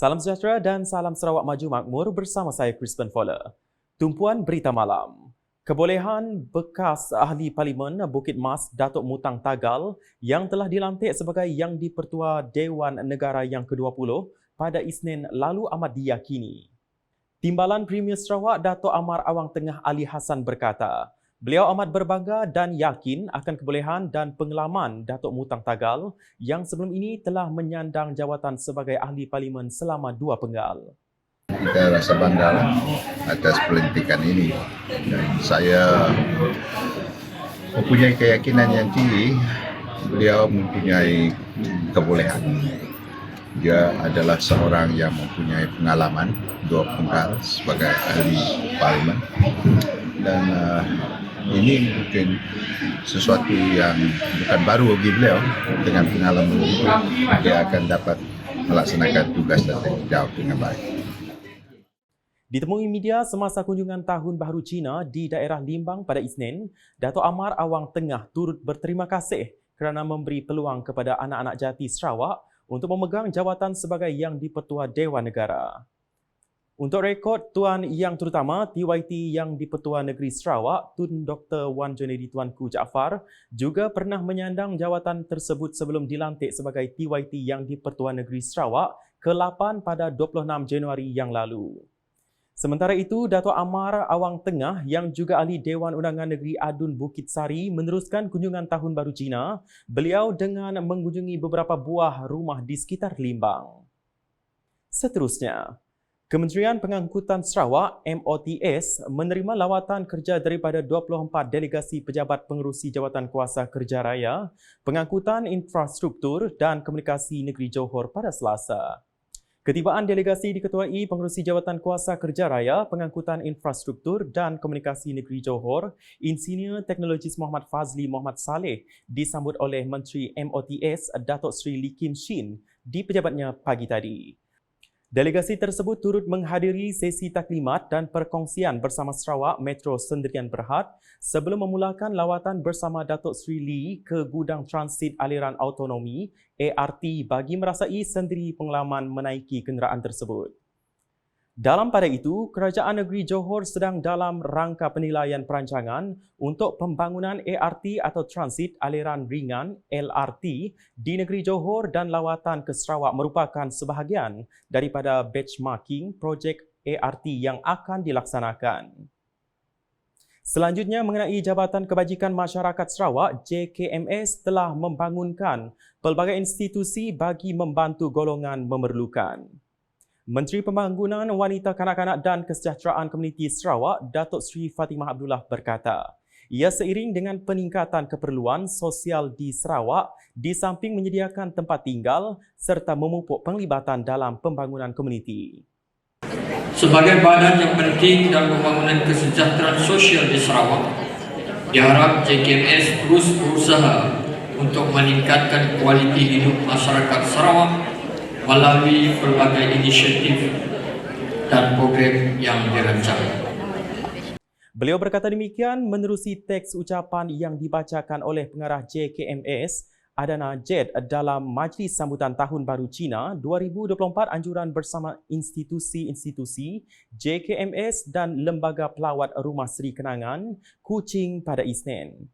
Salam sejahtera dan salam Sarawak Maju Makmur bersama saya Crispin Fowler. Tumpuan Berita Malam. Kebolehan bekas Ahli Parlimen Bukit Mas Datuk Mutang Tagal yang telah dilantik sebagai Yang di-Pertua Dewan Negara yang ke-20 pada Isnin lalu amat diyakini. Timbalan Premier Sarawak Datuk Amar Awang Tengah Ali Hassan berkata, beliau amat berbangga dan yakin akan kebolehan dan pengalaman Datuk Mutang Tagal yang sebelum ini telah menyandang jawatan sebagai Ahli Parlimen selama 2 penggal. Kita rasa bangga atas pelantikan ini dan saya mempunyai keyakinan yang tinggi beliau mempunyai kebolehan. Dia adalah seorang yang mempunyai pengalaman 2 penggal sebagai ahli parlimen dan ini mungkin sesuatu yang bukan baru bagi beliau. Dengan pengalaman itu dia akan dapat melaksanakan tugas dan tanggungjawab dengan baik. Ditemui media semasa kunjungan Tahun Baharu Cina di daerah Limbang pada Isnin, Datuk Amar Awang Tengah turut berterima kasih kerana memberi peluang kepada anak-anak jati Sarawak untuk memegang jawatan sebagai Yang di-Pertua Dewan Negara. Untuk rekod Tuan Yang Terutama TYT Yang di-Pertua Negeri Sarawak, Tun Dr. Wan Junaidi Tuanku Jaafar juga pernah menyandang jawatan tersebut sebelum dilantik sebagai TYT Yang di-Pertua Negeri Sarawak ke-8 pada 26 Januari yang lalu. Sementara itu, Datuk Amar Awang Tengah yang juga ahli Dewan Undangan Negeri Adun Bukit Sari meneruskan kunjungan Tahun Baru Cina, beliau dengan mengunjungi beberapa buah rumah di sekitar Limbang. Seterusnya, Kementerian Pengangkutan Sarawak MOTS menerima lawatan kerja daripada 24 delegasi pejabat pengerusi Jawatan Kuasa Kerja Raya, Pengangkutan Infrastruktur dan Komunikasi Negeri Johor pada Selasa. Ketibaan delegasi diketuai Pengerusi Jawatan Kuasa Kerja Raya, Pengangkutan Infrastruktur dan Komunikasi Negeri Johor, Insinyur Teknologis Muhammad Fazli Muhammad Saleh disambut oleh Menteri MOTS Datuk Seri Lee Kim Shin di pejabatnya pagi tadi. Delegasi tersebut turut menghadiri sesi taklimat dan perkongsian bersama Sarawak Metro Sendirian Berhad sebelum memulakan lawatan bersama Datuk Seri Lee ke Gudang Transit Aliran Autonomi ART bagi merasai sendiri pengalaman menaiki kenderaan tersebut. Dalam pada itu, Kerajaan Negeri Johor sedang dalam rangka penilaian perancangan untuk pembangunan ART atau Transit Aliran Ringan LRT di Negeri Johor dan lawatan ke Sarawak merupakan sebahagian daripada benchmarking projek ART yang akan dilaksanakan. Selanjutnya, mengenai Jabatan Kebajikan Masyarakat Sarawak, JKMS telah membangunkan pelbagai institusi bagi membantu golongan memerlukan. Menteri Pembangunan Wanita Kanak-Kanak dan Kesejahteraan Komuniti Sarawak, Datuk Seri Fatimah Abdullah berkata, ia seiring dengan peningkatan keperluan sosial di Sarawak di samping menyediakan tempat tinggal serta memupuk penglibatan dalam pembangunan komuniti. Sebagai badan yang penting dalam pembangunan kesejahteraan sosial di Sarawak, diharap JKMS terus berusaha untuk meningkatkan kualiti hidup masyarakat Sarawak melalui berbagai inisiatif dan program yang dirancang. Beliau berkata demikian menerusi teks ucapan yang dibacakan oleh pengarah JKMS Adana Jed dalam Majlis Sambutan Tahun Baru Cina 2024 anjuran bersama institusi-institusi JKMS dan Lembaga Pelawat Rumah Seri Kenangan Kuching pada Isnin.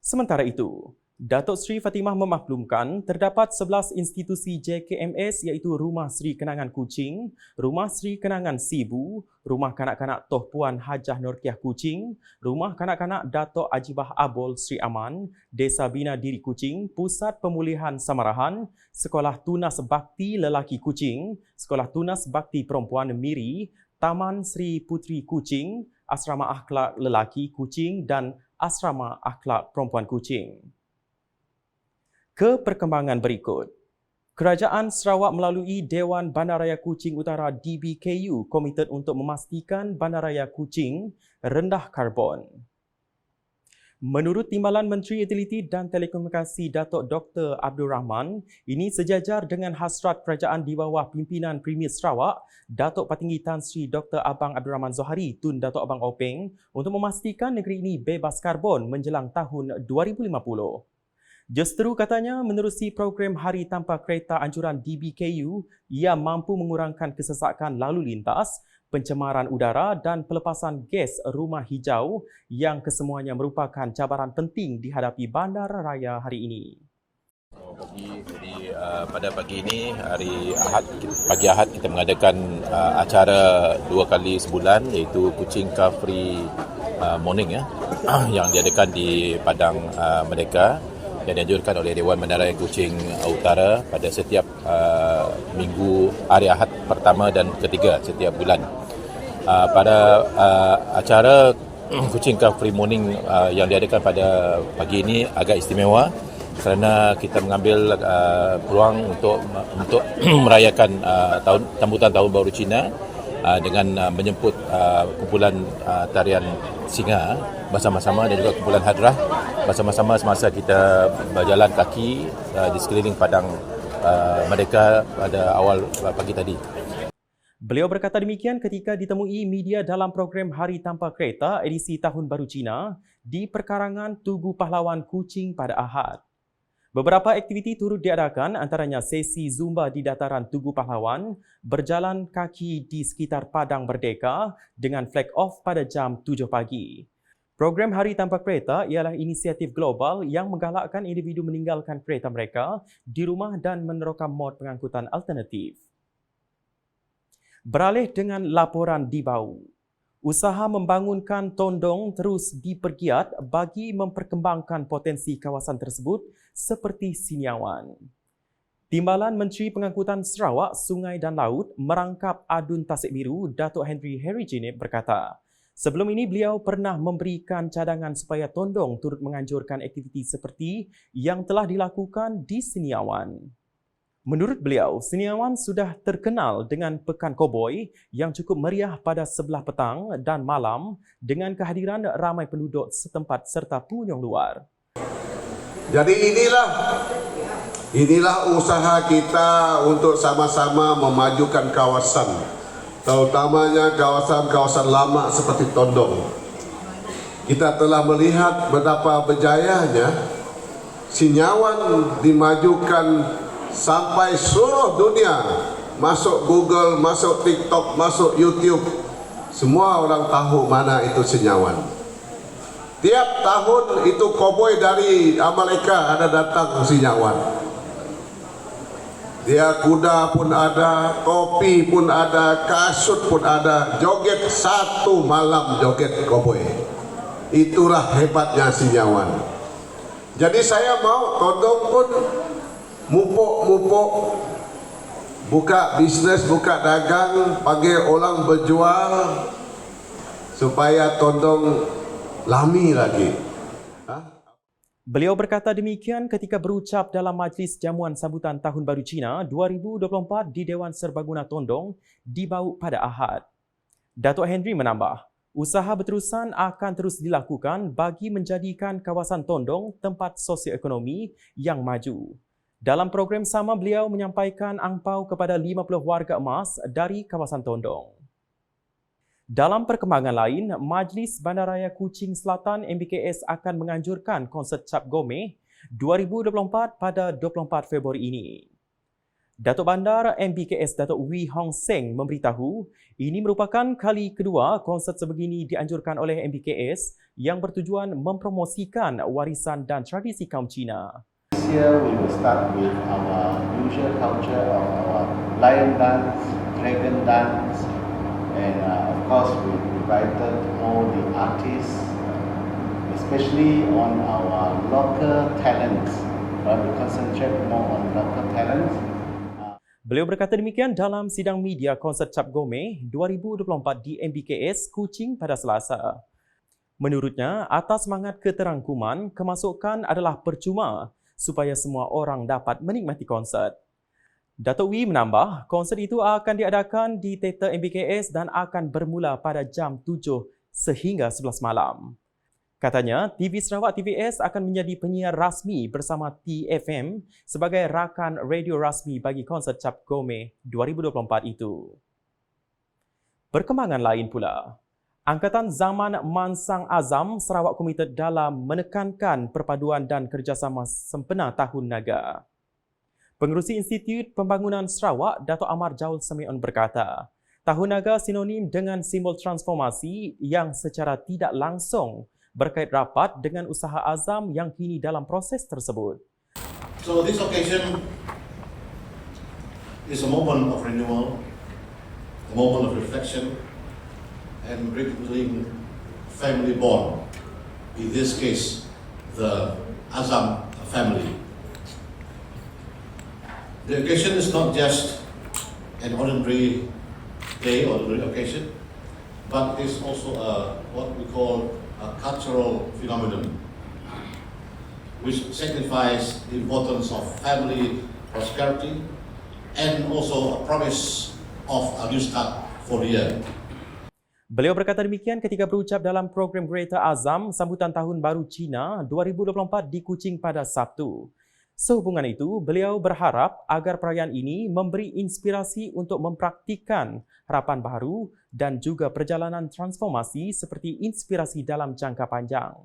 Sementara itu, Datuk Seri Fatimah memaklumkan terdapat 11 institusi JKMS iaitu Rumah Seri Kenangan Kuching, Rumah Seri Kenangan Sibu, Rumah Kanak-Kanak Toh Puan Hajah Norkiah Kuching, Rumah Kanak-Kanak Datuk Ajibah Abol Sri Aman, Desa Bina Diri Kuching, Pusat Pemulihan Samarahan, Sekolah Tunas Bakti Lelaki Kuching, Sekolah Tunas Bakti Perempuan Miri, Taman Sri Putri Kuching, Asrama Akhlak Lelaki Kuching dan Asrama Akhlak Perempuan Kuching. Ke perkembangan berikut. Kerajaan Sarawak melalui Dewan Bandaraya Kuching Utara DBKU komited untuk memastikan Bandaraya Kuching rendah karbon. Menurut Timbalan Menteri Utiliti dan Telekomunikasi Datuk Dr. Abdul Rahman, ini sejajar dengan hasrat kerajaan di bawah pimpinan Premier Sarawak, Datuk Patinggi Tan Sri Dr. Abang Abdul Rahman Zohari Tun Datuk Abang Openg untuk memastikan negeri ini bebas karbon menjelang tahun 2050. Justru katanya menerusi program Hari Tanpa Kereta anjuran DBKU, ia mampu mengurangkan kesesakan lalu lintas, pencemaran udara dan pelepasan gas rumah hijau yang kesemuanya merupakan cabaran penting dihadapi bandaraya hari ini. Pada pagi ini, pagi Ahad kita mengadakan acara 2 kali sebulan iaitu Kuching Car Free Morning yang diadakan di Padang Merdeka yang dianjurkan oleh Dewan Bandaraya Kuching Utara pada setiap minggu hari Ahad pertama dan ketiga setiap bulan. Pada acara Kuching Car Free Morning yang diadakan pada pagi ini agak istimewa kerana kita mengambil peluang untuk merayakan sambutan Tahun Baru Cina dengan menjemput kumpulan tarian Singa bersama-sama dan juga kumpulan Hadrah bersama-sama semasa kita berjalan kaki di sekeliling Padang Merdeka pada awal pagi tadi. Beliau berkata demikian ketika ditemui media dalam program Hari Tanpa Kereta edisi Tahun Baru Cina di perkarangan Tugu Pahlawan Kuching pada Ahad. Beberapa aktiviti turut diadakan, antaranya sesi Zumba di dataran Tugu Pahlawan, berjalan kaki di sekitar Padang Merdeka dengan flag off pada jam 7 pagi. Program Hari Tanpa Kereta ialah inisiatif global yang menggalakkan individu meninggalkan kereta mereka di rumah dan menerokam mod pengangkutan alternatif. Beralih dengan laporan di Bau. Usaha membangunkan tondong terus dipergiat bagi memperkembangkan potensi kawasan tersebut seperti Siniawan. Timbalan Menteri Pengangkutan Sarawak, Sungai dan Laut merangkap Adun Tasik Biru, Datuk Henry Jinip berkata, sebelum ini beliau pernah memberikan cadangan supaya tondong turut menganjurkan aktiviti seperti yang telah dilakukan di Siniawan. Menurut beliau, Siniawan sudah terkenal dengan Pekan Koboi yang cukup meriah pada sebelah petang dan malam dengan kehadiran ramai penduduk setempat serta pengunjung luar. Jadi inilah usaha kita untuk sama-sama memajukan kawasan, terutamanya kawasan-kawasan lama seperti Tondong. Kita telah melihat betapa berjayanya Siniawan dimajukan sampai seluruh dunia, masuk Google, masuk TikTok, masuk YouTube. Semua orang tahu mana itu Siniawan. Tiap tahun itu koboi dari Amerika ada datang ke Siniawan. Dia kuda pun ada, topi pun ada, kasut pun ada, joget satu malam joget koboi. Itulah hebatnya Siniawan. Jadi saya mau Tondong pun mupuk buka bisnes, buka dagang, panggil orang berjual supaya Tondong lami lagi. Beliau berkata demikian ketika berucap dalam majlis jamuan sambutan Tahun Baru Cina 2024 di Dewan Serbaguna Tondong di Bau pada Ahad. Datuk Henry menambah, usaha berterusan akan terus dilakukan bagi menjadikan kawasan Tondong tempat sosioekonomi yang maju. Dalam program sama, beliau menyampaikan angpau kepada 50 warga emas dari kawasan Tondong. Dalam perkembangan lain, Majlis Bandaraya Kuching Selatan MBKS akan menganjurkan konsert Cap Gomeh 2024 pada 24 Februari ini. Datuk Bandar MBKS Datuk Wee Hong Seng memberitahu, ini merupakan kali kedua konsert sebegini dianjurkan oleh MBKS yang bertujuan mempromosikan warisan dan tradisi kaum Cina. This year we will start with our usual culture of our lion dance, dragon dance, and of course we invited all the artists, especially on our local talents. We concentrate more on local talents. Beliau berkata demikian dalam sidang media konsert Cap Gomeh 2024 di MBKS Kuching pada Selasa. Menurutnya, atas semangat keterangkuman, kemasukan adalah percuma supaya semua orang dapat menikmati konsert. Datuk Wee menambah, konsert itu akan diadakan di Teater MBKS dan akan bermula pada jam 7 sehingga 11 malam. Katanya, TV Sarawak TVS akan menjadi penyiar rasmi bersama TFM sebagai rakan radio rasmi bagi konsert Cap Gomeh 2024 itu. Perkembangan lain pula, Angkatan Zaman Mansang Azam Sarawak komited dalam menekankan perpaduan dan kerjasama sempena Tahun Naga. Pengerusi Institut Pembangunan Sarawak, Dato' Amar Jaul Semion berkata, Tahun Naga sinonim dengan simbol transformasi yang secara tidak langsung berkait rapat dengan usaha Azam yang kini dalam proses tersebut. So this occasion is a moment of renewal, a moment of reflection, and rekindling family bond. In this case, the Azam family. The occasion is not just an ordinary day or ordinary occasion, but it is also what we call a cultural phenomenon, which signifies the importance of family prosperity and also a promise of a new start for the year. Beliau berkata demikian ketika berucap dalam program Kereta Azam Sambutan Tahun Baru Cina 2024 di Kuching pada Sabtu. Sehubungan itu, beliau berharap agar perayaan ini memberi inspirasi untuk mempraktikkan harapan baru dan juga perjalanan transformasi seperti inspirasi dalam jangka panjang.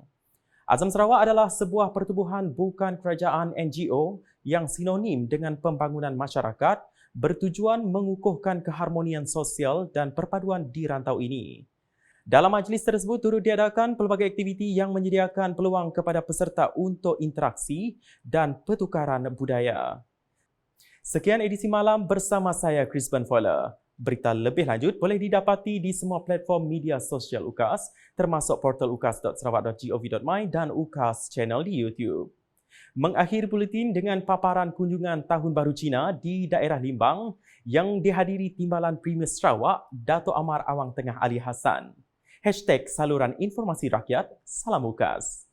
Azam Sarawak adalah sebuah pertubuhan bukan kerajaan NGO yang sinonim dengan pembangunan masyarakat bertujuan mengukuhkan keharmonian sosial dan perpaduan di rantau ini. Dalam majlis tersebut turut diadakan pelbagai aktiviti yang menyediakan peluang kepada peserta untuk interaksi dan pertukaran budaya. Sekian edisi malam bersama saya, Chris Benfola. Berita lebih lanjut boleh didapati di semua platform media sosial UKAS, termasuk portal ukas.sarawak.gov.my dan UKAS channel di YouTube. Mengakhiri buletin dengan paparan kunjungan Tahun Baru Cina di daerah Limbang yang dihadiri Timbalan Premier Sarawak, Dato' Amar Awang Tengah Ali Hassan. #Saluran Informasi Rakyat, Salam UKAS.